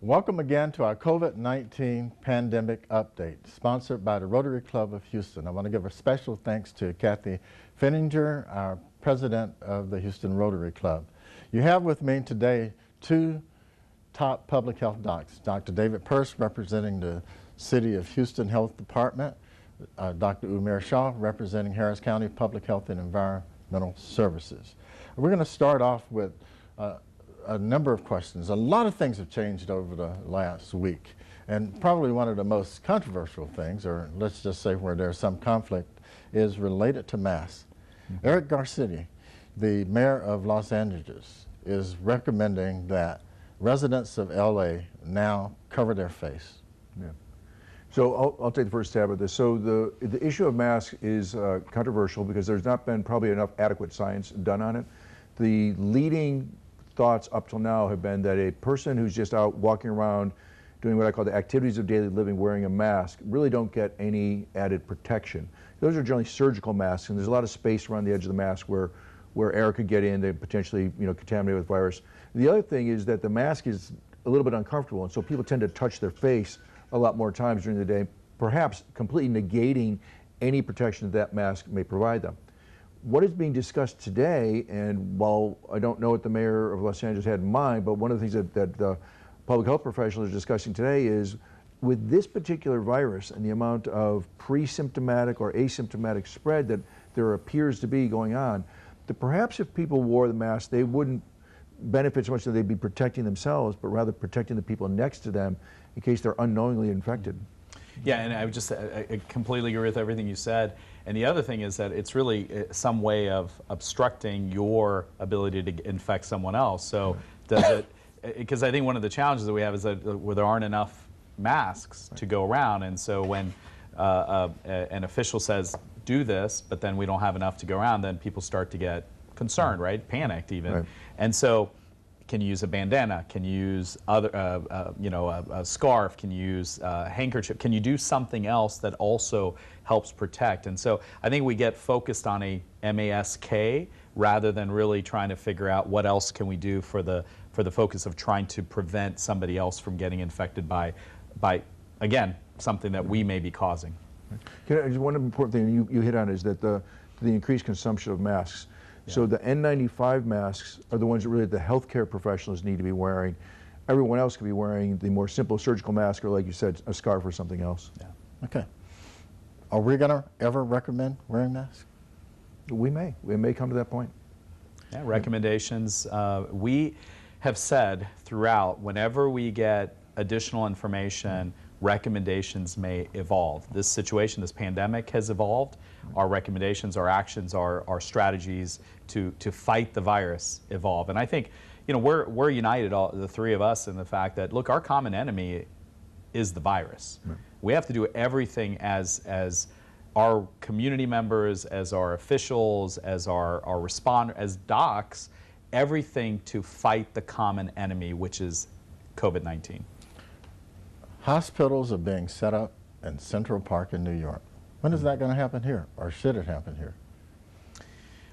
Welcome again to our COVID-19 pandemic update, sponsored by the Rotary Club of Houston. I want to give a special thanks to Kathy Finninger, our president of the Houston Rotary Club. You have with me today two top public health docs, Dr. David Persse, representing the City of Houston Health Department, Dr. Umair Shah, representing Harris County Public Health and Environmental Services. We're going to start off with a number of questions. A lot of things have changed over the last week, and probably one of the most controversial things, or let's just say where there's some conflict, is related to masks. Eric Garcetti, the mayor of Los Angeles, is recommending that residents of LA now cover their face. Yeah. So I'll take the first stab at this. So the issue of masks is controversial because there's not been probably enough adequate science done on it. The leading thoughts up till now have been that a person who's just out walking around doing what I call the activities of daily living wearing a mask really don't get any added protection. Those are generally surgical masks, and there's a lot of space around the edge of the mask where air could get in, they potentially contaminate with virus. The other thing is that the mask is a little bit uncomfortable, and so people tend to touch their face a lot more times during the day, perhaps completely negating any protection that mask may provide them. What is being discussed today, and while I don't know what the mayor of Los Angeles had in mind, but one of the things that the public health professionals are discussing today is with this particular virus and the amount of pre-symptomatic or asymptomatic spread that there appears to be going on, that perhaps if people wore the mask, they wouldn't benefit so much that they'd be protecting themselves, but rather protecting the people next to them in case they're unknowingly infected. Yeah, and I completely agree with everything you said. And the other thing is that it's really some way of obstructing your ability to infect someone else. So does it, because I think one of the challenges that we have is that where there aren't enough masks to go around, and so when an official says do this, but then we don't have enough to go around, then people start to get concerned, right? Panicked even. Right. And so can you use a bandana? Can you use other, a scarf? Can you use a handkerchief? Can you do something else that also helps protect? And so I think we get focused on a mask rather than really trying to figure out what else can we do for the focus of trying to prevent somebody else from getting infected by again, something that we may be causing. One important thing you hit on is that the increased consumption of masks. Yeah. So the N95 masks are the ones that really the healthcare professionals need to be wearing. Everyone else could be wearing the more simple surgical mask or, like you said, a scarf or something else. Yeah. Okay. Are we going to ever recommend wearing masks? We may come to that point. Yeah, recommendations. We have said throughout, whenever we get additional information, recommendations may evolve. This situation, this pandemic has evolved. Our recommendations, our actions, our strategies to fight the virus evolve. And I think, we're united, the three of us, in the fact that, look, our common enemy is the virus. Right. We have to do everything as our community members, as our officials, as our responders, as docs, everything to fight the common enemy, which is COVID-19. Hospitals are being set up in Central Park in New York. When is that going to happen here, or should it happen here?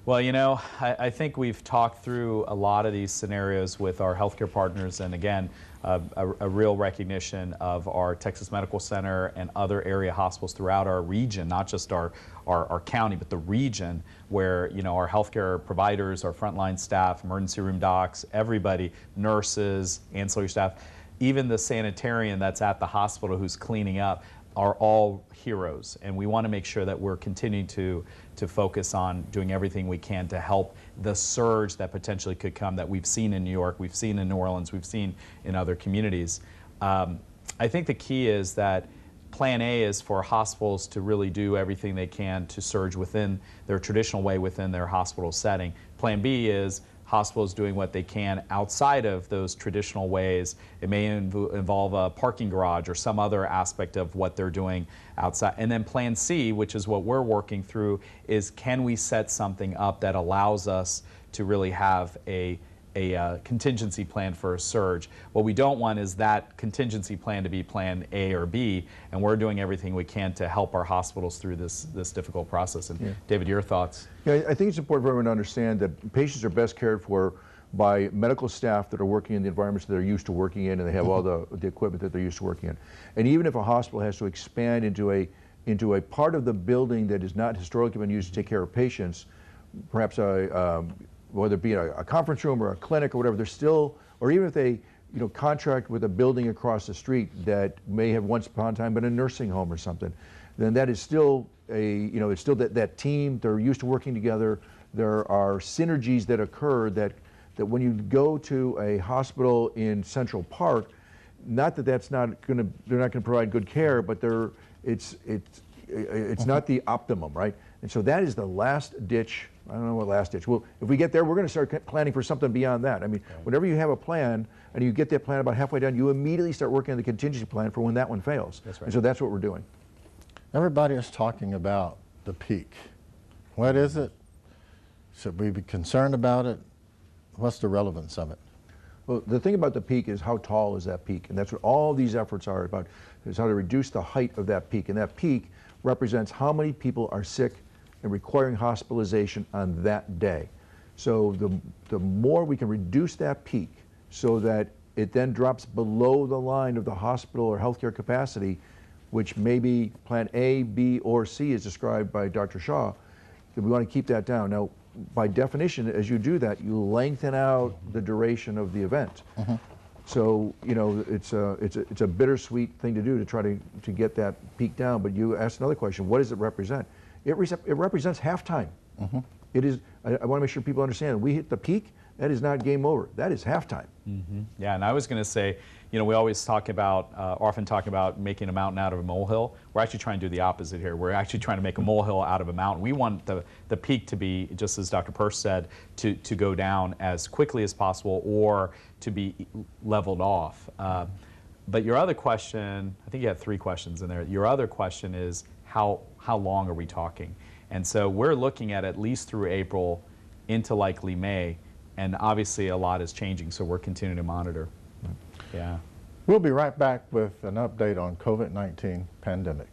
Well, I think we've talked through a lot of these scenarios with our healthcare partners, and again, a real recognition of our Texas Medical Center and other area hospitals throughout our region, not just our county, but the region, where our healthcare providers, our frontline staff, emergency room docs, everybody, nurses, ancillary staff, even the sanitarian that's at the hospital who's cleaning up, are all heroes, and we want to make sure that we're continuing to focus on doing everything we can to help the surge that potentially could come, that we've seen in New York, we've seen in New Orleans, we've seen in other communities. I think the key is that Plan A is for hospitals to really do everything they can to surge within their traditional way within their hospital setting. Plan B is hospitals doing what they can outside of those traditional ways. It may involve a parking garage or some other aspect of what they're doing outside. And then Plan C, which is what we're working through, is can we set something up that allows us to really have a contingency plan for a surge. What we don't want is that contingency plan to be Plan A or B, and we're doing everything we can to help our hospitals through this difficult process. And David, your thoughts? Yeah, I think it's important for everyone to understand that patients are best cared for by medical staff that are working in the environments that they're used to working in, and they have all the equipment that they're used to working in. And even if a hospital has to expand into a part of the building that is not historically been used to take care of patients, perhaps whether it be a conference room or a clinic or whatever, there's still, or even if they contract with a building across the street that may have once upon a time been a nursing home or something, then that is still it's still that team, they're used to working together. There are synergies that occur that when you go to a hospital in Central Park, not that they're not going to provide good care, but it's not the optimum, right? And so that is the last ditch. I don't know what last ditch. Well, if we get there, we're going to start planning for something beyond that. I mean, whenever you have a plan and you get that plan about halfway done, you immediately start working on the contingency plan for when that one fails. That's right. And so that's what we're doing. Everybody is talking about the peak. What is it? Should we be concerned about it? What's the relevance of it? Well, the thing about the peak is how tall is that peak, and that's what all these efforts are about, is how to reduce the height of that peak. And that peak represents how many people are sick and requiring hospitalization on that day. So the more we can reduce that peak so that it then drops below the line of the hospital or healthcare capacity, which may be plan A, B, or C as described by Dr. Shah, then we want to keep that down. Now, by definition, as you do that, you lengthen out the duration of the event. So, it's a bittersweet thing to do to try to get that peak down. But you asked another question, what does it represent? It represents halftime. It is, I want to make sure people understand, we hit the peak, that is not game over. That is halftime. Yeah, and I was going to say, we always often talk about making a mountain out of a molehill. We're actually trying to do the opposite here. We're actually trying to make a molehill out of a mountain. We want the peak to be, just as Dr. Persse said, to go down as quickly as possible or to be leveled off. But your other question, I think you had 3 questions in there. Your other question is how long are we talking? And so we're looking at least through April into likely May. And obviously a lot is changing, so we're continuing to monitor. Yeah. We'll be right back with an update on COVID-19 pandemic.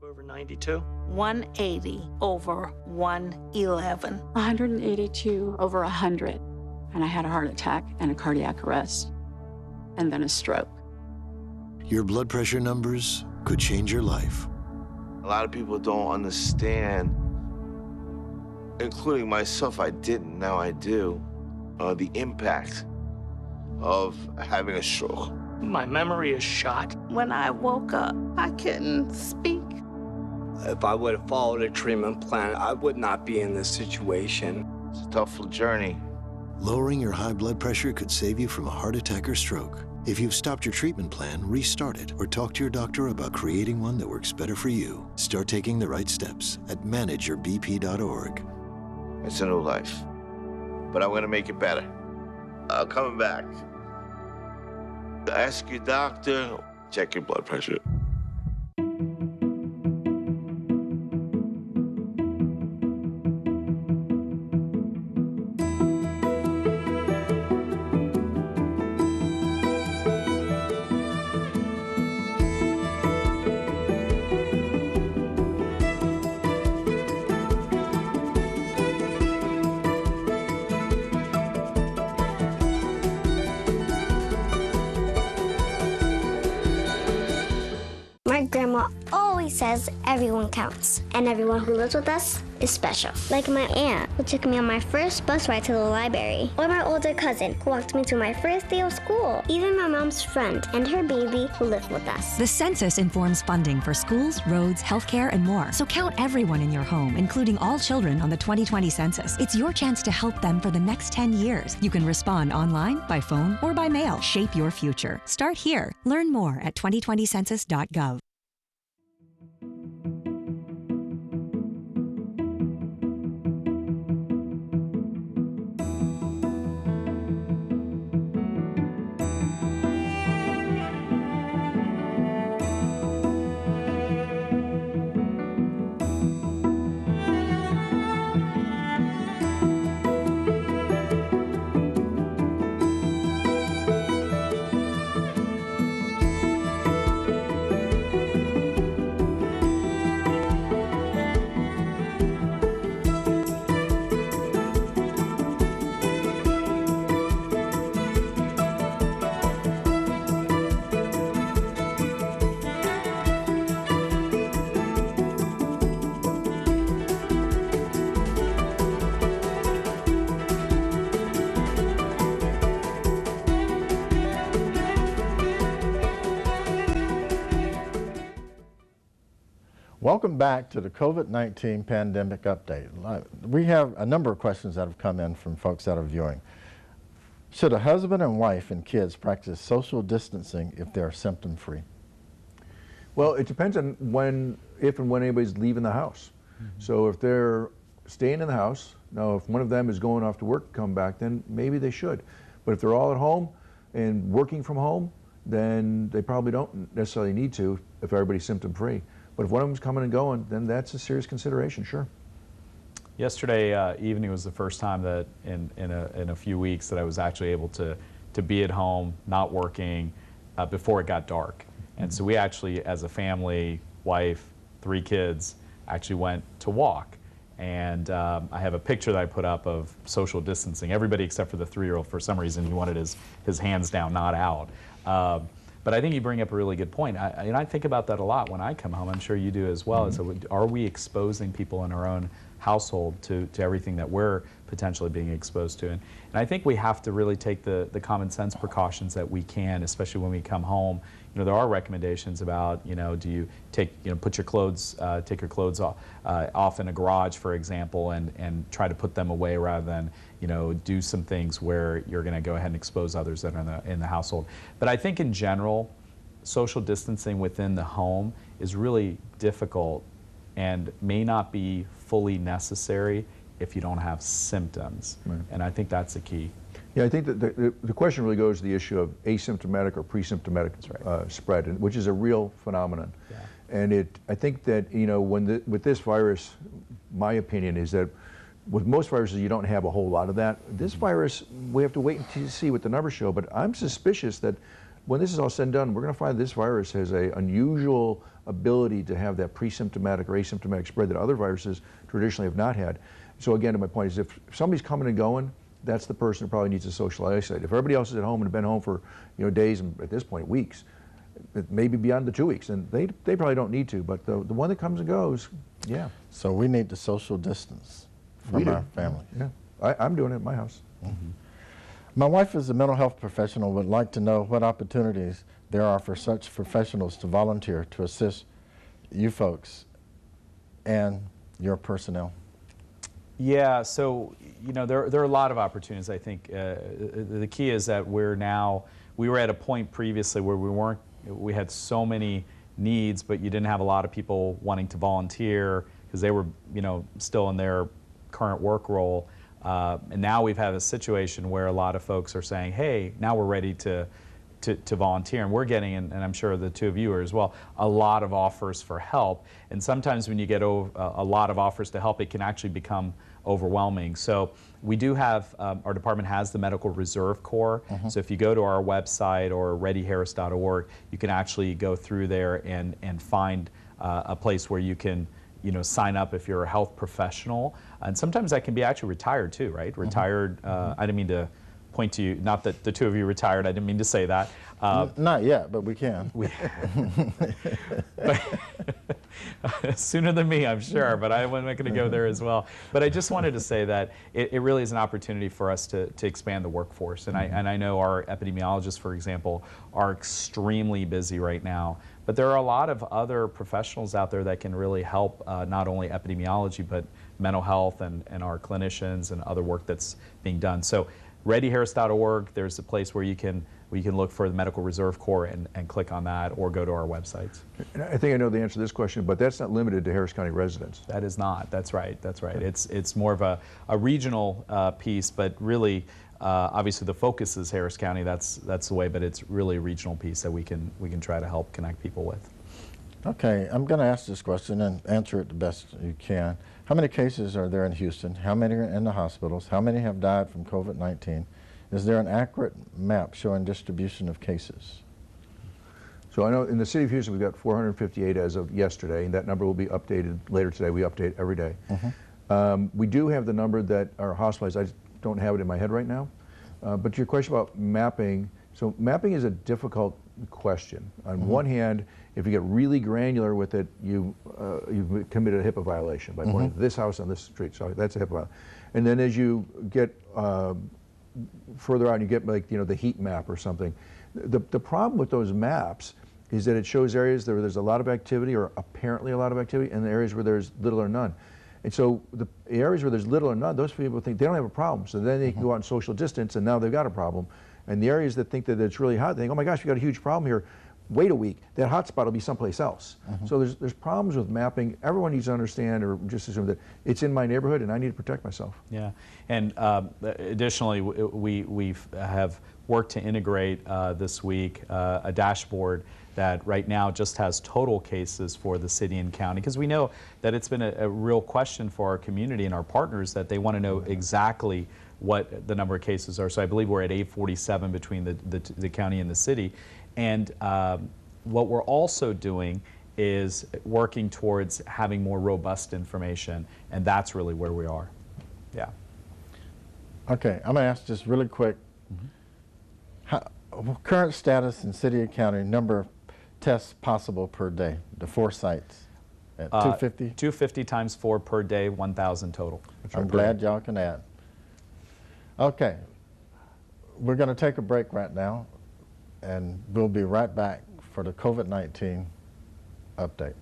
Over 92. 180 over 111. 182 over 100. And I had a heart attack and a cardiac arrest, and then a stroke. Your blood pressure numbers could change your life. A lot of people don't understand, including myself, I didn't, now I do, the impact of having a stroke. My memory is shot. When I woke up, I couldn't speak. If I would have followed a treatment plan, I would not be in this situation. It's a tough journey. Lowering your high blood pressure could save you from a heart attack or stroke. If you've stopped your treatment plan, restart it or talk to your doctor about creating one that works better for you. Start taking the right steps at manageyourbp.org. It's a new life, but I'm gonna make it better. I'm coming back. Ask your doctor, check your blood pressure. because everyone counts, and everyone who lives with us is special. Like my aunt, who took me on my first bus ride to the library, or my older cousin, who walked me to my first day of school, even my mom's friend and her baby who live with us. The census informs funding for schools, roads, healthcare, and more. So count everyone in your home, including all children on the 2020 census. It's your chance to help them for the next 10 years. You can respond online, by phone, or by mail. Shape your future. Start here. Learn more at 2020census.gov. Welcome back to the COVID-19 pandemic update. We have a number of questions that have come in from folks that are viewing. Should a husband and wife and kids practice social distancing if they're symptom-free? Well, it depends on if and when anybody's leaving the house. So if they're staying in the house, now if one of them is going off to work, come back, then maybe they should. But if they're all at home and working from home, then they probably don't necessarily need to if everybody's symptom-free. But if one of them's coming and going, then that's a serious consideration, sure. Yesterday evening was the first time that in a few weeks that I was actually able to be at home, not working, before it got dark. And so we actually, as a family, wife, 3 kids, actually went to walk. And I have a picture that I put up of social distancing. Everybody except for the 3-year-old, for some reason, he wanted his hands down, not out. But I think you bring up a really good point. And I think about that a lot when I come home. I'm sure you do as well. So are we exposing people in our own household to everything that we're potentially being exposed to? And I think we have to really take the common sense precautions that we can, especially when we come home. You know, there are recommendations about, you know, do you take, you know, put your clothes, take your clothes off in a garage, for example, and try to put them away rather than, you know, do some things where you're going to go ahead and expose others that are in the household. But I think in general, social distancing within the home is really difficult and may not be fully necessary if you don't have symptoms. Right. And I think that's the key. Yeah, I think that the question really goes to the issue of asymptomatic or pre-symptomatic spread, which is a real phenomenon. Yeah. And I think that, you know, with this virus, my opinion is that with most viruses, you don't have a whole lot of that. This virus, we have to wait until see what the numbers show, but I'm suspicious that when this is all said and done, we're going to find this virus has an unusual ability to have that pre-symptomatic or asymptomatic spread that other viruses traditionally have not had. So again, my point is, if somebody's coming and going, that's the person who probably needs to social isolate. If everybody else is at home and have been home for, you know, days and at this point weeks, maybe beyond the 2 weeks, and they probably don't need to. But the one that comes and goes, yeah. So we need to social distance from our family. Yeah, I'm doing it at my house. My wife is a mental health professional, would like to know what opportunities there are for such professionals to volunteer to assist you folks and your personnel. Yeah, so, you know, there are a lot of opportunities, I think. The key is that we were at a point previously where we had so many needs, but you didn't have a lot of people wanting to volunteer because they were, you know, still in their current work role. And now we've had a situation where a lot of folks are saying, hey, now we're ready to volunteer, and we're getting, and I'm sure the two of you are as well, a lot of offers for help. And sometimes when you get a lot of offers to help, it can actually become overwhelming. So we do have, our department has the Medical Reserve Corps. So if you go to our website or readyharris.org, you can actually go through there and find a place where you can, you know, sign up if you're a health professional. And sometimes that can be actually retired too, right? Retired, I didn't mean to point to you, not that the two of you retired, I didn't mean to say that. Not yet, but we can. Sooner than me, I'm sure, but I'm not going to go there as well. But I just wanted to say that it really is an opportunity for us to expand the workforce. And I know our epidemiologists, for example, are extremely busy right now. But there are a lot of other professionals out there that can really help not only epidemiology, but mental health and our clinicians and other work that's being done. So readyharris.org, there's a place where you can look for the Medical Reserve Corps and click on that, or go to our websites. And I think I know the answer to this question, but that's not limited to Harris County residents. That is not. That's right. That's right. It's more of a regional piece, but really, obviously the focus is Harris County. That's the way, but it's really a regional piece that we can try to help connect people with. Okay, I'm going to ask this question and answer it the best you can. How many cases are there in Houston? How many are in the hospitals? How many have died from COVID-19? Is there an accurate map showing distribution of cases? So I know in the city of Houston we've got 458 as of yesterday, and that number will be updated later today. We update every day. We do have the number that are hospitalized. I just don't have it in my head right now. But your question about mapping, so mapping is a difficult question. On one hand, if you get really granular with it, you've committed a HIPAA violation by pointing to this house on this street. So that's a HIPAA violation. And then as you get further out, you get like the heat map or something. The problem with those maps is that it shows areas where there's a lot of activity or apparently a lot of activity, and the areas where there's little or none. And so the areas where there's little or none, those people think they don't have a problem. So then they can go out and social distance, and now they've got a problem. And the areas that think that it's really hot, they think, oh my gosh, we got a huge problem here. Wait a week, that hot spot will be someplace else. So there's problems with mapping. Everyone needs to understand, or just assume that it's in my neighborhood and I need to protect myself. Yeah, and additionally, we have worked to integrate this week a dashboard that right now just has total cases for the city and county, because we know that it's been a real question for our community and our partners, that they want to know exactly what the number of cases are. So I believe we're at 847 between the county and the city. And what we're also doing is working towards having more robust information, and that's really where we are. Yeah. Okay, I'm going to ask just really quick. Current status in city and county, number of tests possible per day, the 4 sites at 250? 250 times 4 per day, 1,000 total. I'm glad y'all can add. Okay, we're going to take a break right now, and we'll be right back for the COVID-19 update.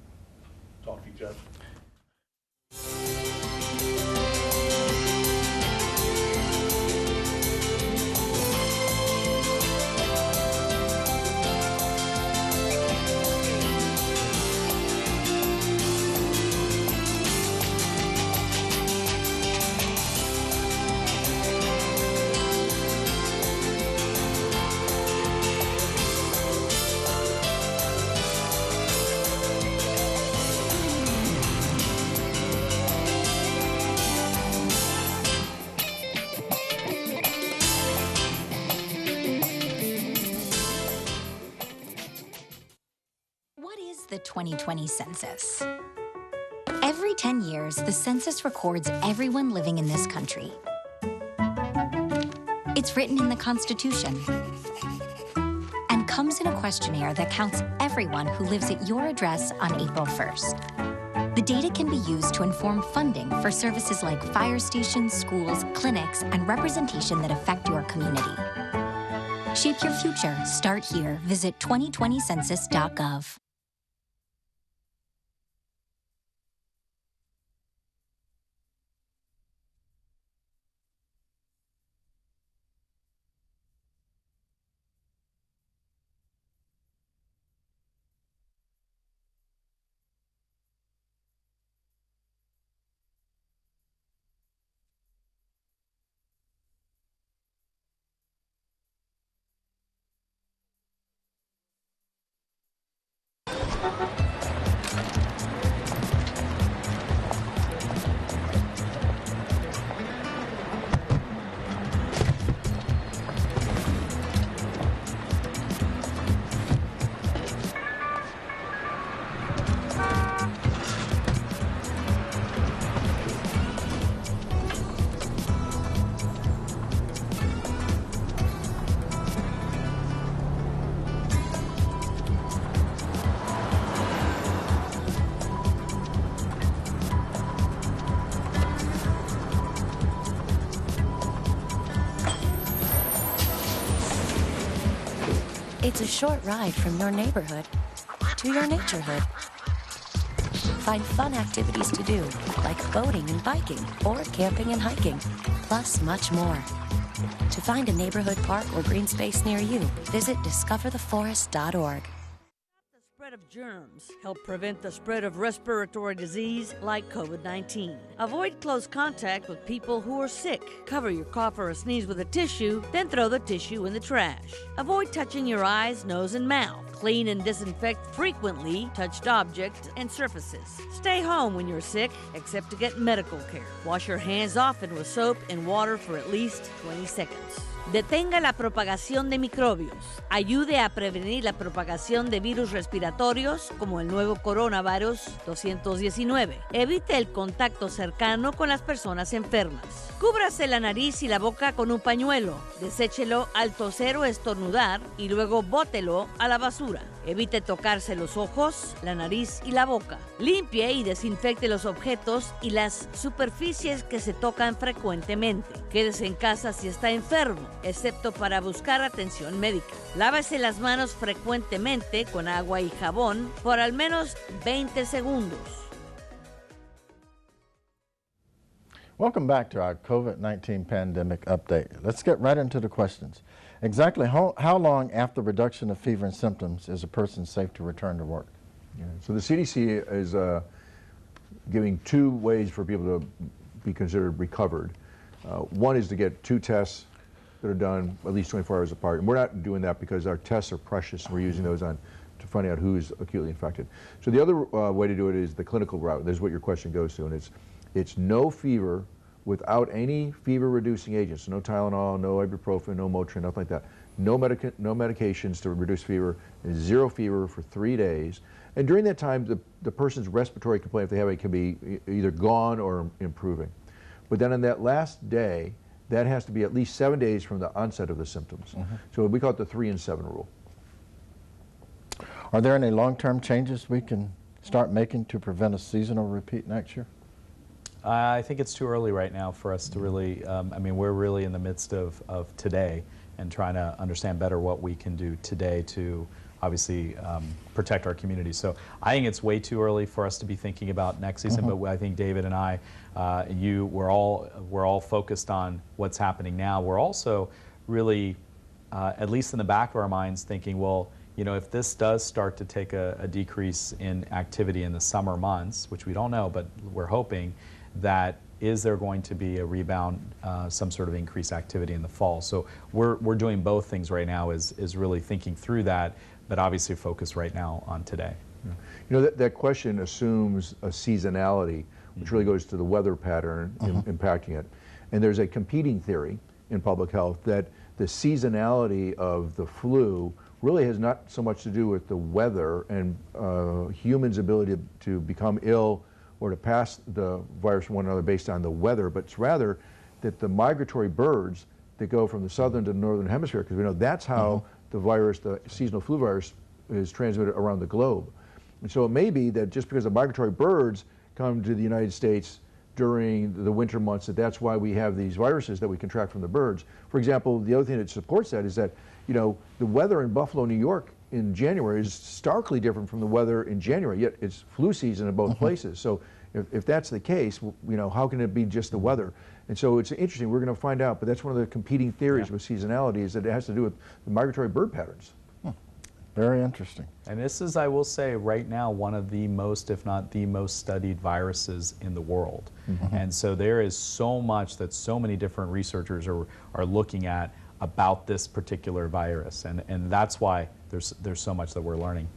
Talk to you, Judge. The 2020 census. Every 10 years, the census records everyone living in this country. It's written in the Constitution and comes in a questionnaire that counts everyone who lives at your address on April 1st. The data can be used to inform funding for services like fire stations, schools, clinics, and representation that affect your community. Shape your future. Start here. Visit 2020census.gov. It's a short ride from your neighborhood to your naturehood. Find fun activities to do, like boating and biking, or camping and hiking, plus much more. To find a neighborhood park or green space near you, visit discovertheforest.org. Spread of germs help prevent the spread of respiratory disease like COVID-19. Avoid close contact with people who are sick. Cover your cough or a sneeze with a tissue, then throw the tissue in the trash. Avoid touching your eyes, nose, and mouth. Clean and disinfect frequently touched objects and surfaces. Stay home when you're sick, except to get medical care. Wash your hands often with soap and water for at least 20 seconds. Detenga la propagación de microbios. Ayude a prevenir la propagación de virus respiratorios como el nuevo coronavirus 219. Evite el contacto cercano con las personas enfermas. Cúbrase la nariz y la boca con un pañuelo. Deséchelo al toser o estornudar y luego bótelo a la basura. Evite tocarse los ojos, la nariz y la boca. Limpie y desinfecte los objetos y las superficies que se tocan frecuentemente. Quédese en casa si está enfermo, excepto para buscar atención médica. Lávese las manos frecuentemente con agua y jabón por al menos 20 segundos. Welcome back to our COVID-19 pandemic update. Let's get right into the questions. Exactly how long after reduction of fever and symptoms is a person safe to return to work? Yeah. So the CDC is giving 2 ways for people to be considered recovered. One is to get 2 tests that are done at least 24 hours apart. And we're not doing that because our tests are precious and we're using those to find out who's acutely infected. So the other way to do it is the clinical route. This is what your question goes to, and it's no fever without any fever-reducing agents. So no Tylenol, no ibuprofen, no Motrin, nothing like that. No medications to reduce fever, 0 fever for 3 days. And during that time, the person's respiratory complaint, if they have it, can be either gone or improving. But then on that last day, that has to be at least 7 days from the onset of the symptoms. So we call it the 3 and 7 rule. Are there any long-term changes we can start making to prevent a seasonal repeat next year? I think it's too early right now for us to really, I mean, we're really in the midst of today and trying to understand better what we can do today to obviously protect our community. So I think it's way too early for us to be thinking about next season, but I think David and I, we're all focused on what's happening now. We're also really, at least in the back of our minds, thinking, well, you know, if this does start to take a decrease in activity in the summer months, which we don't know, but we're hoping, that is there going to be a rebound, some sort of increased activity in the fall? So we're doing both things right now, is really thinking through that, but obviously focus right now on today. Yeah. You know, that question assumes a seasonality, which really goes to the weather pattern impacting it. And there's a competing theory in public health that the seasonality of the flu really has not so much to do with the weather and humans' ability to become ill or to pass the virus from one another based on the weather, but it's rather that the migratory birds that go from the southern to the northern hemisphere, because we know that's how the virus, the seasonal flu virus, is transmitted around the globe. And so it may be that just because the migratory birds come to the United States during the winter months, that's why we have these viruses that we contract from the birds. For example, the other thing that supports that is that, you know, the weather in Buffalo, New York in January is starkly different from the weather in January, yet it's flu season in both places. So if that's the case, you know, how can it be just the weather? And so it's interesting, we're going to find out, but that's one of the competing theories with seasonality, is that it has to do with the migratory bird patterns. Very interesting. And this is, I will say, right now, one of the most, if not the most studied viruses in the world. And so there is so much that so many different researchers are looking at about this particular virus, and that's why there's so much that we're learning.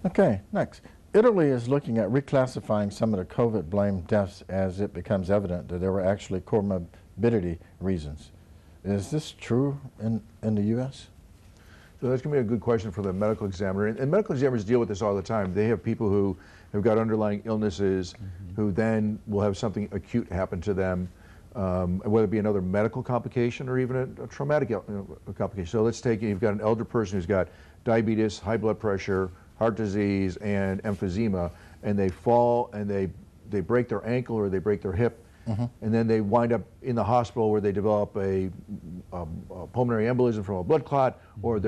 Okay, next. Italy is looking at reclassifying some of the COVID-blamed deaths as it becomes evident that there were actually comorbidity reasons. Is this true in the U.S.? So that's going to be a good question for the medical examiner. And medical examiners deal with this all the time. They have people who have got underlying illnesses who then will have something acute happen to them, whether it be another medical complication or even a traumatic complication. So let's take, you've got an elder person who's got diabetes, high blood pressure, heart disease, and emphysema, and they fall and they break their ankle or they break their hip, and then they wind up in the hospital where they develop a pulmonary embolism from a blood clot, or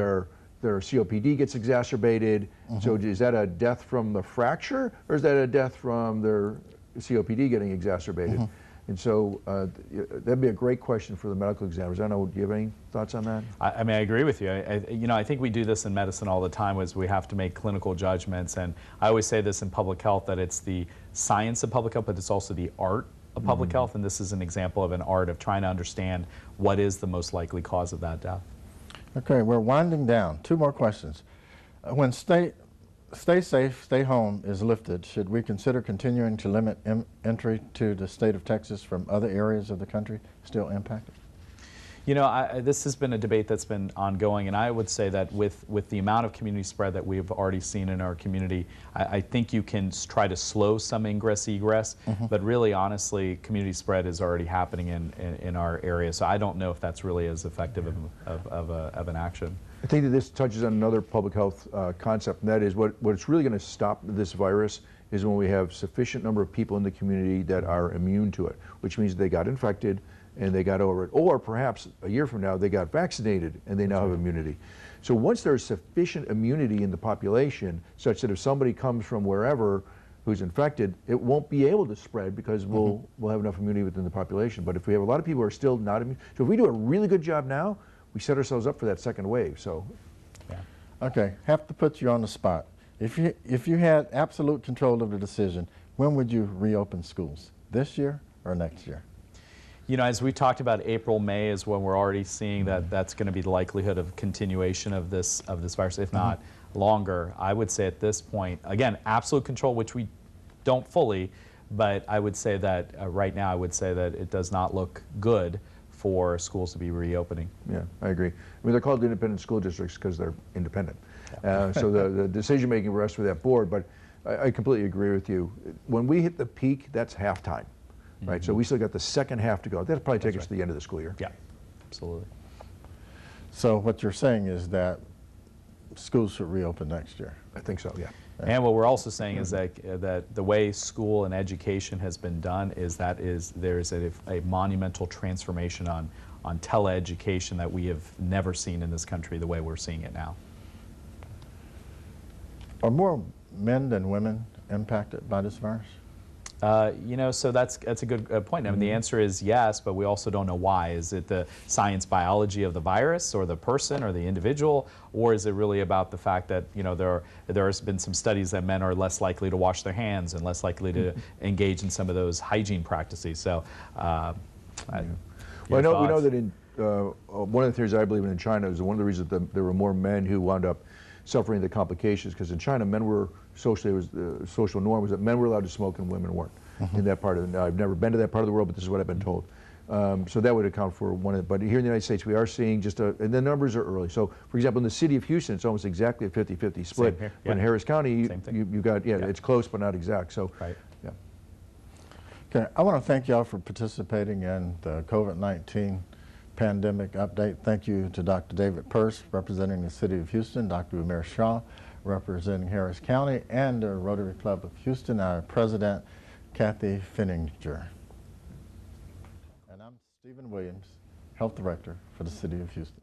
their COPD gets exacerbated. So is that a death from the fracture, or is that a death from their COPD getting exacerbated? And so that'd be a great question for the medical examiners. I don't know, do you have any thoughts on that? I mean, I agree with you. I think we do this in medicine all the time, is we have to make clinical judgments. And I always say this in public health, that it's the science of public health, but it's also the art of public health. And this is an example of an art of trying to understand what is the most likely cause of that death. Okay, we're winding down. 2 more questions. When stay safe, stay home is lifted, should we consider continuing to limit entry to the state of Texas from other areas of the country still impacted? You know, this has been a debate that's been ongoing, and I would say that with the amount of community spread that we've already seen in our community, I think you can try to slow some ingress, egress, but really, honestly, community spread is already happening in our area, so I don't know if that's really as effective of an action. I think that this touches on another public health concept, and that is what's really going to stop this virus is when we have sufficient number of people in the community that are immune to it, which means they got infected and they got over it, or perhaps a year from now they got vaccinated and they now have immunity. So once there's sufficient immunity in the population such that if somebody comes from wherever who's infected, it won't be able to spread because we'll have enough immunity within the population. But if we have a lot of people who are still not immune, so if we do a really good job now, we set ourselves up for that second wave. So, okay, have to put you on the spot. If you had absolute control of the decision, when would you reopen schools? This year or next year? You know, as we talked about, April, May is when we're already seeing that that's going to be the likelihood of continuation of this virus, if not longer. I would say at this point, again, absolute control, which we don't fully, but I would say that right now, I would say that it does not look good for schools to be reopening. Yeah, I agree. I mean, they're called independent school districts because they're independent. So the decision-making rests with that board, but I completely agree with you. When we hit the peak, that's halftime, right? So we still got the second half to go. That'll probably take us to the end of the school year. Yeah, absolutely. So what you're saying is that schools should reopen next year? I think so, yeah. And what we're also saying is that the way school and education has been done is there's a monumental transformation on teleeducation that we have never seen in this country the way we're seeing it now. Are more men than women impacted by this virus? You know, so that's a good point. I mean, the answer is yes, but we also don't know why. Is it the science biology of the virus, or the person, or the individual, or is it really about the fact that, you know, there has been some studies that men are less likely to wash their hands and less likely to engage in some of those hygiene practices. So, well, we know that in one of the theories I believe in China is one of the reasons that there were more men who wound up suffering the complications, because in China, men were socially, the social norm was that men were allowed to smoke and women weren't in that part of it. Now, I've never been to that part of the world, but this is what I've been told. So that would account for one of it. But here in the United States, we are seeing just and the numbers are early. So, for example, in the city of Houston, it's almost exactly a 50-50 split. Here, But in Harris County, you got, it's close but not exact. So, yeah. Okay, I want to thank y'all for participating in the COVID-19 pandemic update. Thank you to Dr. David Persse, representing the City of Houston, Dr. Umair Shah, representing Harris County, and the Rotary Club of Houston, our President, Kathy Finninger. And I'm Stephen Williams, Health Director for the City of Houston.